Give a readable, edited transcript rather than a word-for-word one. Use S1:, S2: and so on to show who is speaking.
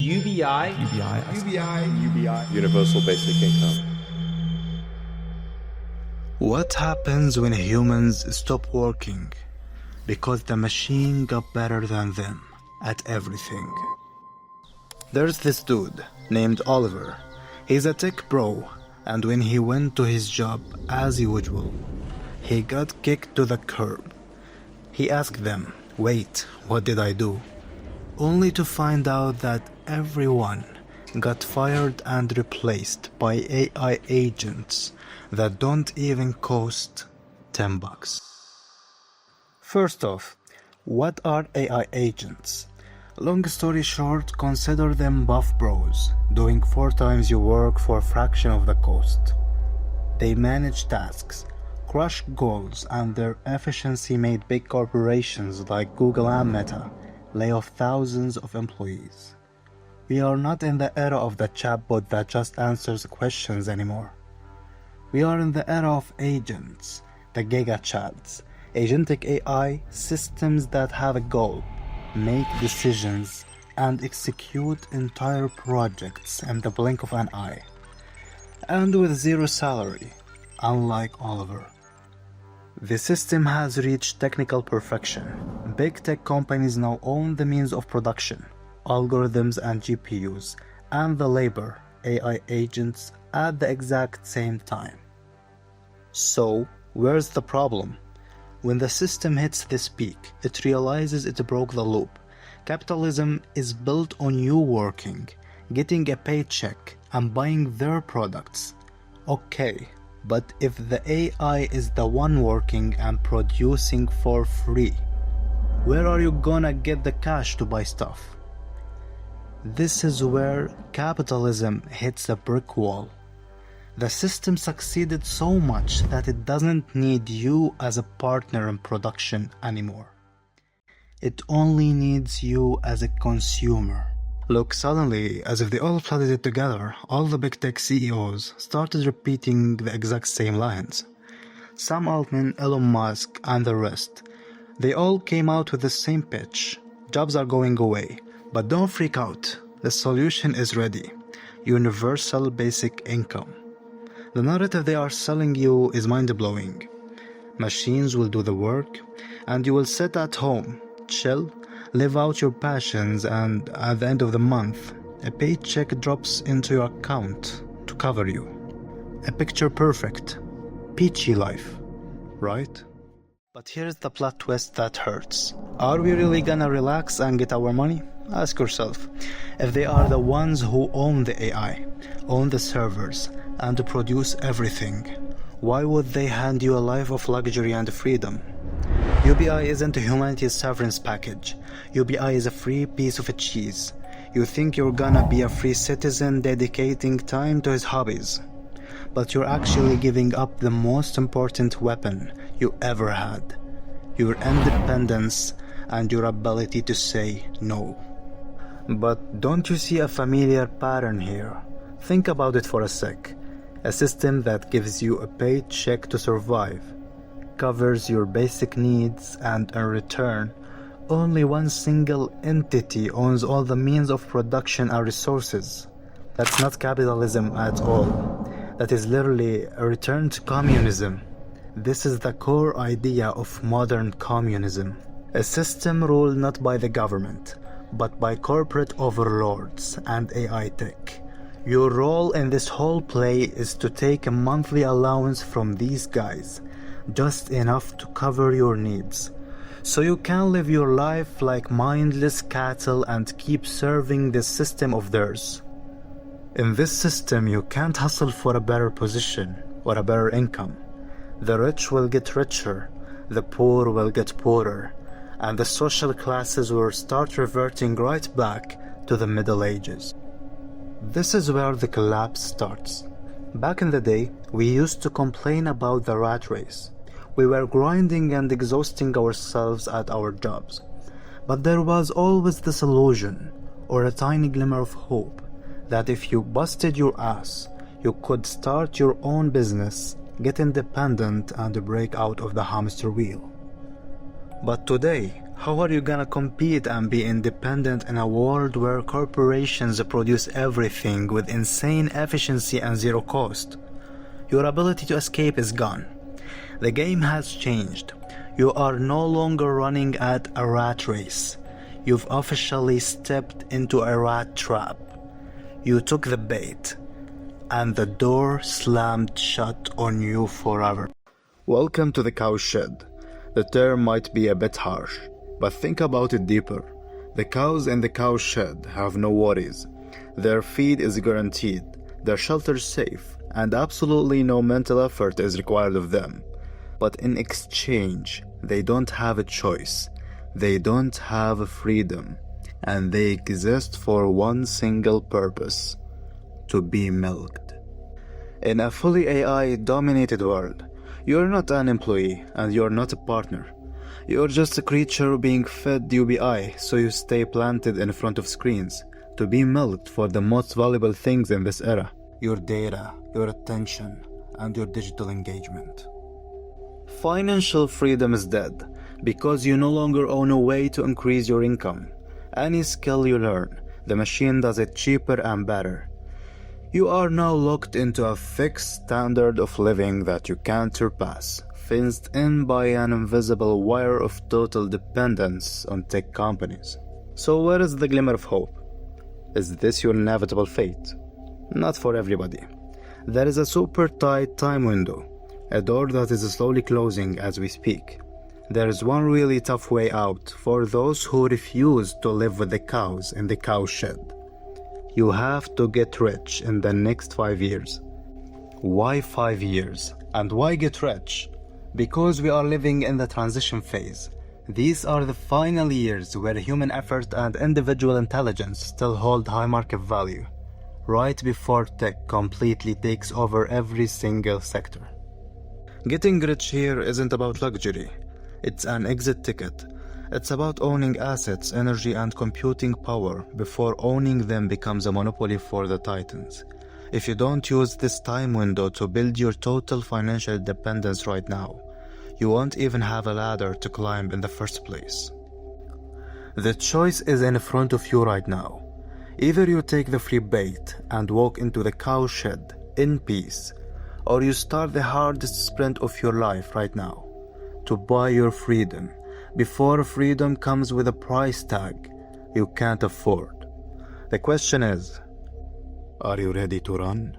S1: UBI. Universal Basic Income.
S2: What happens when humans stop working? Because the machine got better than them at everything. There's this dude named Oliver. He's a tech bro, and when he went to his job as usual, he got kicked to the curb. He asked them, "Wait, what did I do?" Only to find out that everyone got fired and replaced by AI agents that don't even cost $10. First off, what are AI agents? Long story short, consider them buff bros, doing 4 times your work for a fraction of the cost. They manage tasks, crush goals, and their efficiency made big corporations like Google and Meta lay off thousands of employees. We are not in the era of the chatbot that just answers questions anymore. We are in the era of agents, the giga-chats, agentic AI systems that have a goal, make decisions, and execute entire projects in the blink of an eye. And with zero salary, unlike Oliver. The system has reached technical perfection. Big tech companies now own the means of production, algorithms and GPUs, and the labor, AI agents, at the exact same time. So, where's the problem? When the system hits this peak, it realizes it broke the loop. Capitalism is built on you working, getting a paycheck, and buying their products. Okay, but if the AI is the one working and producing for free, where are you gonna get the cash to buy stuff? This is where capitalism hits a brick wall. The system succeeded so much that it doesn't need you as a partner in production anymore. It only needs you as a consumer. Look, suddenly, as if they all plotted it together, all the big tech CEOs started repeating the exact same lines. Sam Altman, Elon Musk, and the rest, they all came out with the same pitch. Jobs are going away, but don't freak out. The solution is ready. Universal basic income. The narrative they are selling you is mind-blowing. Machines will do the work, and you will sit at home, chill, live out your passions, and at the end of the month, a paycheck drops into your account to cover you. A picture-perfect, peachy life, right? But here's the plot twist that hurts. Are we really gonna relax and get our money? Ask yourself. If they are the ones who own the AI, own the servers, and produce everything, why would they hand you a life of luxury and freedom? UBI isn't humanity's severance package. UBI is a free piece of cheese. You think you're gonna be a free citizen dedicating time to his hobbies, but you're actually giving up the most important weapon you ever had: your independence and your ability to say no. But don't you see a familiar pattern here? Think about it for a sec. A system that gives you a paycheck to survive, covers your basic needs, and in return, only one single entity owns all the means of production and resources. That's not capitalism at all. That is literally a return to communism. This is the core idea of modern communism. A system ruled not by the government, but by corporate overlords and AI tech. Your role in this whole play is to take a monthly allowance from these guys, just enough to cover your needs, so you can live your life like mindless cattle and keep serving this system of theirs. In this system, you can't hustle for a better position or a better income. The rich will get richer, the poor will get poorer, and the social classes will start reverting right back to the Middle Ages. This is where the collapse starts. Back in the day, we used to complain about the rat race. We were grinding and exhausting ourselves at our jobs. But there was always this illusion, or a tiny glimmer of hope, that if you busted your ass, you could start your own business, get independent, and break out of the hamster wheel. But today, How are you gonna compete and be independent in a world where corporations produce everything with insane efficiency and zero cost? Your ability to escape is gone. The game has changed. You are no longer running at a rat race. You've officially stepped into a rat trap. You took the bait, and the door slammed shut on you forever. Welcome to the cowshed. The term might be a bit harsh, but think about it deeper. The cows in the cowshed have no worries. Their feed is guaranteed, their shelter is safe, and absolutely no mental effort is required of them. But in exchange, they don't have a choice. They don't have freedom. And they exist for one single purpose: to be milked. In a fully AI-dominated world, you're not an employee and you're not a partner. You're just a creature being fed UBI, so you stay planted in front of screens to be milked for the most valuable things in this era: your data, your attention, and your digital engagement. Financial freedom is dead because you no longer own a way to increase your income. Any skill you learn, the machine does it cheaper and better. You are now locked into a fixed standard of living that you can't surpass, fenced in by an invisible wire of total dependence on tech companies. So where is the glimmer of hope? Is this your inevitable fate? Not for everybody. There is a super tight time window, a door that is slowly closing as we speak. There is one really tough way out for those who refuse to live with the cows in the cowshed. You have to get rich in the next 5 years. Why 5 years? And why get rich? Because we are living in the transition phase. These are the final years where human effort and individual intelligence still hold high market value, right before tech completely takes over every single sector. Getting rich here isn't about luxury. It's an exit ticket. It's about owning assets, energy, and computing power before owning them becomes a monopoly for the titans. If you don't use this time window to build your total financial independence right now, you won't even have a ladder to climb in the first place. The choice is in front of you right now. Either you take the free bait and walk into the cowshed in peace, or you start the hardest sprint of your life right now to buy your freedom before freedom comes with a price tag you can't afford. The question is, are you ready to run?